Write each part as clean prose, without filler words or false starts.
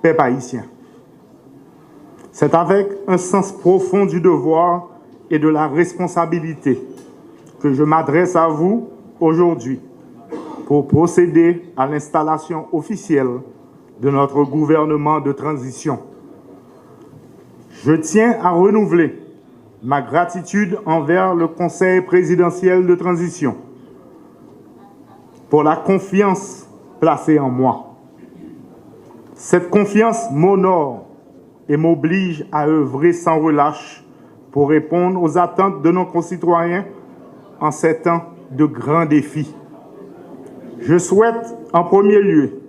peuple haïtien. C'est avec un sens profond du devoir et de la responsabilité que je m'adresse à vous aujourd'hui pour procéder à l'installation officielle de notre gouvernement de transition. Je tiens à renouveler ma gratitude envers le Conseil présidentiel de transition pour la confiance placée en moi. Cette confiance m'honore et m'oblige à œuvrer sans relâche pour répondre aux attentes de nos concitoyens en ces temps de grands défis. Je souhaite en premier lieu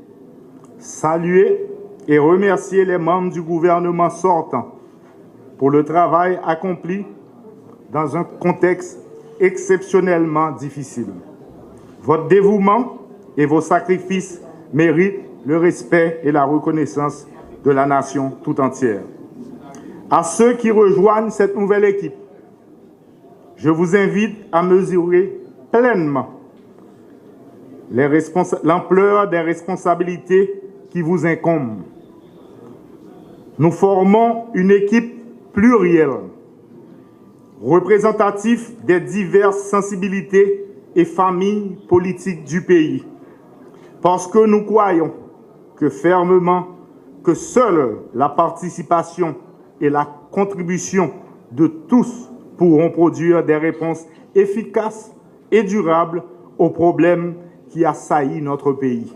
saluer et remercier les membres du gouvernement sortant pour le travail accompli dans un contexte exceptionnellement difficile. Votre dévouement et vos sacrifices méritent le respect et la reconnaissance de la nation tout entière. À ceux qui rejoignent cette nouvelle équipe, je vous invite à mesurer pleinement l'ampleur des responsabilités qui vous incombent. Nous formons une équipe plurielle, représentative des diverses sensibilités et familles politiques du pays, parce que nous croyons fermement que seule la participation et la contribution de tous pourront produire des réponses efficaces et durables aux problèmes qui assaillissent notre pays.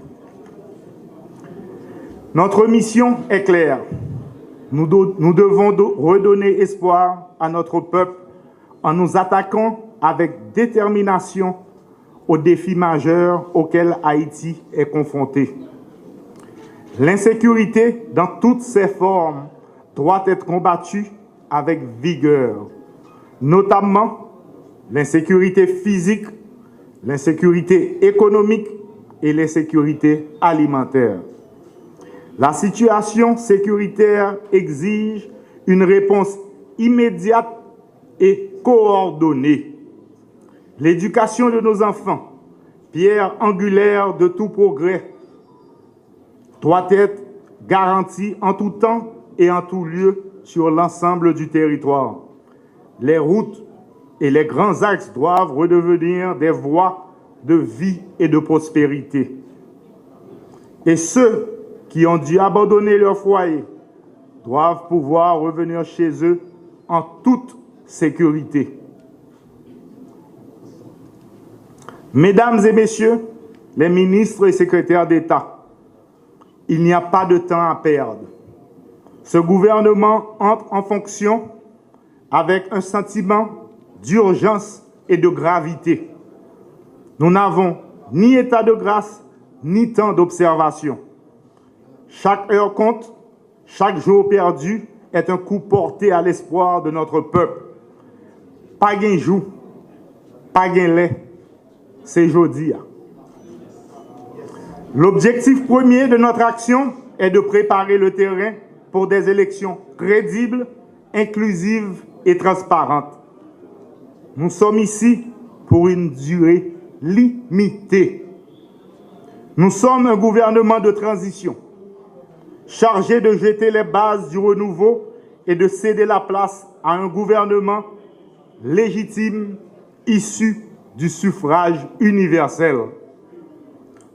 Notre mission est claire. Nous devons redonner espoir à notre peuple en nous attaquant avec détermination aux défis majeurs auxquels Haïti est confronté. L'insécurité, dans toutes ses formes, doit être combattue avec vigueur, notamment l'insécurité physique, l'insécurité économique et l'insécurité alimentaire. La situation sécuritaire exige une réponse immédiate et coordonnée. L'éducation de nos enfants, pierre angulaire de tout progrès, doit être garantie en tout temps et en tout lieu sur l'ensemble du territoire. Les routes et les grands axes doivent redevenir des voies de vie et de prospérité. Et ceux qui ont dû abandonner leur foyer doivent pouvoir revenir chez eux en toute sécurité. Mesdames et messieurs, les ministres et secrétaires d'État, il n'y a pas de temps à perdre. Ce gouvernement entre en fonction avec un sentiment d'urgence et de gravité. Nous n'avons ni état de grâce, ni temps d'observation. Chaque heure compte, chaque jour perdu est un coup porté à l'espoir de notre peuple. Pas gain jour, pas gain lait, c'est jodi. L'objectif premier de notre action est de préparer le terrain pour des élections crédibles, inclusives et transparentes. Nous sommes ici pour une durée limitée. Nous sommes un gouvernement de transition, chargé de jeter les bases du renouveau et de céder la place à un gouvernement légitime, issu du suffrage universel.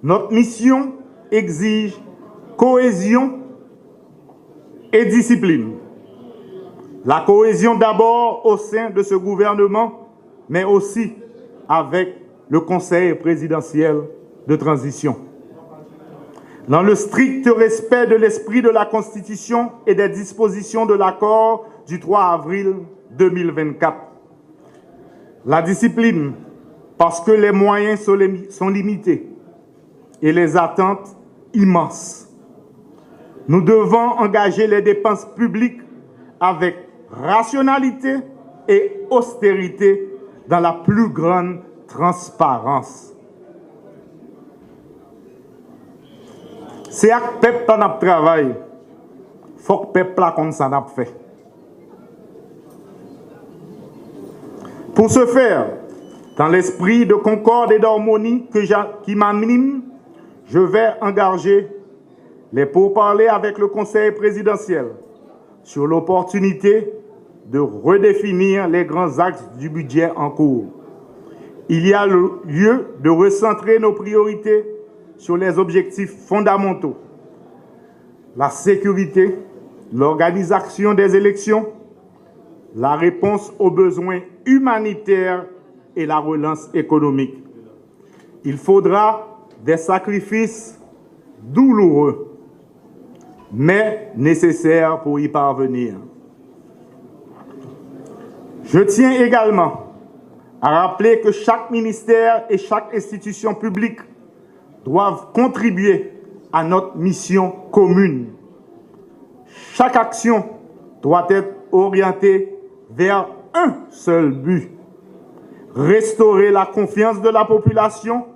Notre mission exige cohésion et discipline. La cohésion d'abord au sein de ce gouvernement, mais aussi avec le Conseil présidentiel de transition. Dans le strict respect de l'esprit de la Constitution et des dispositions de l'accord du 3 avril 2024. La discipline, parce que les moyens sont limités et les attentes immenses. Nous devons engager les dépenses publiques avec rationalité et austérité dans la plus grande transparence. C'est à peuple qui a travaillé. Il faut que le peuple comme ça n'a fait. Pour ce faire, dans l'esprit de concorde et d'harmonie qui m'anime, je vais engager les pourparlers avec le Conseil présidentiel sur l'opportunité de redéfinir les grands axes du budget en cours. Il y a lieu de recentrer nos priorités sur les objectifs fondamentaux: la sécurité, l'organisation des élections, la réponse aux besoins humanitaires et la relance économique. Il faudra des sacrifices douloureux, mais nécessaires pour y parvenir. Je tiens également à rappeler que chaque ministère et chaque institution publique doivent contribuer à notre mission commune. Chaque action doit être orientée vers un seul but: restaurer la confiance de la population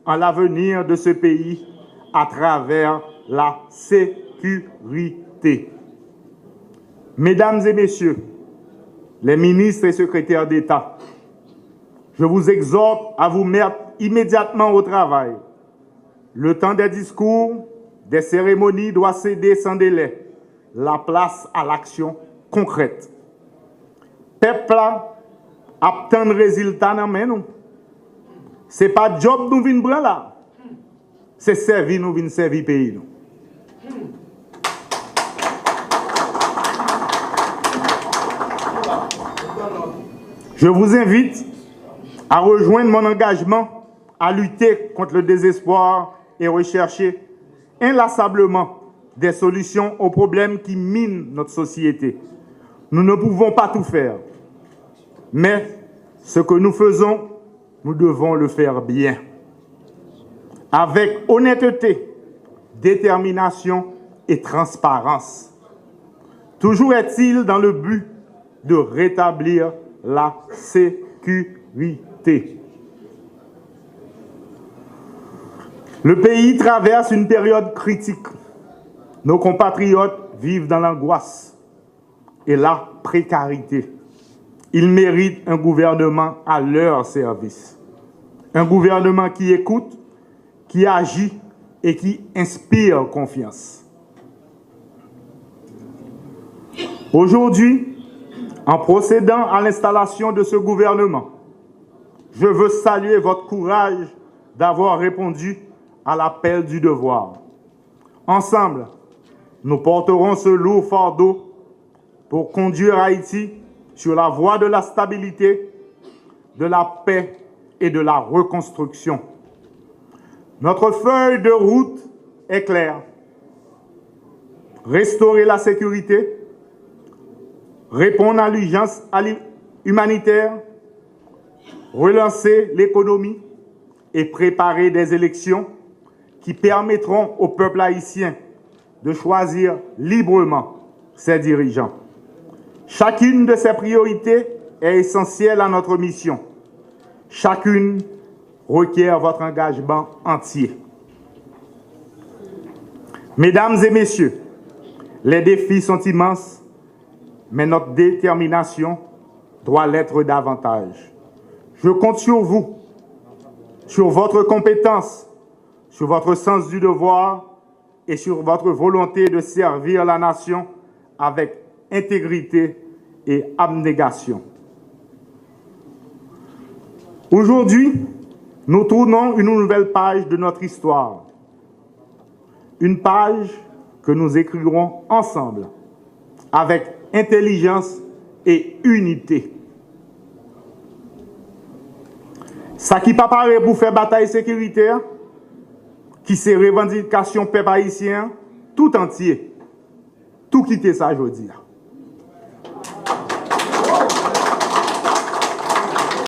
en l'avenir de ce pays à travers la sécurité. Mesdames et messieurs, les ministres et secrétaires d'État, je vous exhorte à vous mettre immédiatement au travail. Le temps des discours, des cérémonies doit céder sans délai la place à l'action concrète. Peuple attend de résultats dans nous. Ce n'est pas job nous vient prendre là. C'est servir nous vient servir pays nous. Je vous invite à rejoindre mon engagement à lutter contre le désespoir et rechercher inlassablement des solutions aux problèmes qui minent notre société. Nous ne pouvons pas tout faire, mais ce que nous faisons, nous devons le faire bien, avec honnêteté, détermination et transparence. Toujours est-il dans le but de rétablir la sécurité. Le pays traverse une période critique. Nos compatriotes vivent dans l'angoisse et la précarité. Ils méritent un gouvernement à leur service. Un gouvernement qui écoute, qui agit et qui inspire confiance. Aujourd'hui, en procédant à l'installation de ce gouvernement, je veux saluer votre courage d'avoir répondu à l'appel du devoir. Ensemble, nous porterons ce lourd fardeau pour conduire Haïti sur la voie de la stabilité, de la paix et de la reconstruction. Notre feuille de route est claire. Restaurer la sécurité, répondre à l'urgence humanitaire, relancer l'économie et préparer des élections qui permettront au peuple haïtien de choisir librement ses dirigeants. Chacune de ces priorités est essentielle à notre mission. Chacune requiert votre engagement entier. Mesdames et messieurs, les défis sont immenses, mais notre détermination doit l'être davantage. Je compte sur vous, sur votre compétence, sur votre sens du devoir et sur votre volonté de servir la nation avec intégrité et abnégation. Aujourd'hui, nous tournons une nouvelle page de notre histoire. Une page que nous écrirons ensemble, avec intelligence et unité. Ça qui pas paraît pour faire bataille sécuritaire, qui c'est revendication peuple haïtien tout entier, tout quitter ça aujourd'hui.